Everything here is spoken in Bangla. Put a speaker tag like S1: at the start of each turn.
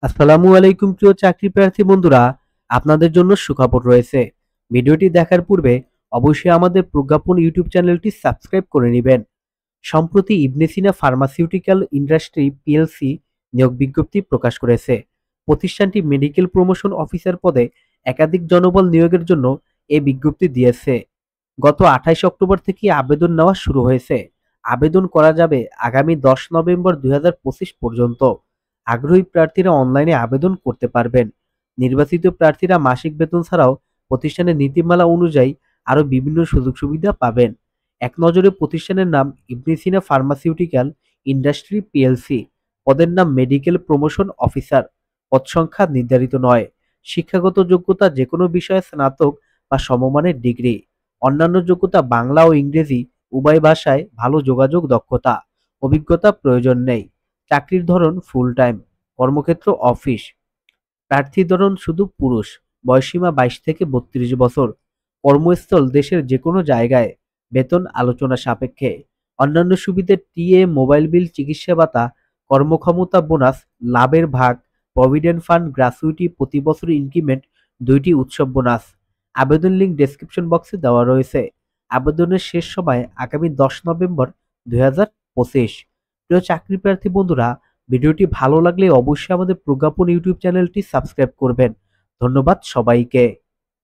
S1: আসসালামু আলাইকুম প্রিয় চাকরি প্রার্থী বন্ধুরা, আপনাদের জন্য সুখবর রয়েছে। ভিডিওটি দেখার পূর্বে অবশ্যই আমাদের প্রজ্ঞাপন ইউটিউব চ্যানেলটি সাবস্ক্রাইব করে নেবেন। সম্প্রতি ইবনে সিনা ফার্মাসিউটিক্যাল ইন্ডাস্ট্রি পিএলসি নিয়োগ বিজ্ঞপ্তি প্রকাশ করেছে। প্রতিষ্ঠানটি মেডিকেল প্রমোশন অফিসার পদে একাধিক জনবল নিয়োগের জন্য এই বিজ্ঞপ্তি দিয়েছে। গত 28 অক্টোবর থেকে আবেদন নেওয়া শুরু হয়েছে। আবেদন করা যাবে আগামী 10 নভেম্বর 2025 পর্যন্ত। আগ্রহী প্রার্থীরা অনলাইনে আবেদন করতে পারবেন। নির্বাচিত প্রার্থীরা মাসিক বেতন ছাড়াও প্রতিষ্ঠানের নীতিমালা অনুযায়ী আরও বিভিন্ন সুযোগ সুবিধা পাবেন। এক নজরে প্রতিষ্ঠানের নাম ইবনে সিনা ফার্মাসিউটিক্যাল ইন্ডাস্ট্রি পিএলসি। পদের নাম মেডিকেল প্রমোশন অফিসার। পদ সংখ্যা নির্ধারিত নয়। শিক্ষাগত যোগ্যতা যেকোনো বিষয়ে স্নাতক বা সমমানের ডিগ্রি। অন্যান্য যোগ্যতা বাংলা ও ইংরেজি উভয় ভাষায় ভালো যোগাযোগ দক্ষতা। অভিজ্ঞতা প্রয়োজন নেই। চাকরির ধরন ফুল টাইম। কর্মক্ষেত্র অফিস। প্রার্থীর ধরন শুধু পুরুষ। বয়সসীমা 22 থেকে 32 বছর। কর্মস্থল দেশের যেকোনো জায়গায়। বেতন আলোচনা সাপেক্ষে। অন্যান্য সুবিধা টিএ, মোবাইল বিল, চিকিৎসা ভাতা, কর্মক্ষমতা বোনাস, লাভের ভাগ, প্রভিডেন্ট ফান্ড, গ্র্যাচুইটি, প্রতি বছর ইনক্রিমেন্ট, 2টি উৎসব বোনাস। আবেদন লিঙ্ক ডেসক্রিপশন বক্সে দেওয়া রয়েছে। আবেদনের শেষ সময় আগামী 10 নভেম্বর 2025। প্রিয় চাকরি প্রার্থী বন্ধুরা, ভিডিওটি ভালো লাগলে অবশ্যই আমাদের প্রজ্ঞাপন ইউটিউব চ্যানেলটি সাবস্ক্রাইব করবেন। ধন্যবাদ সবাইকে।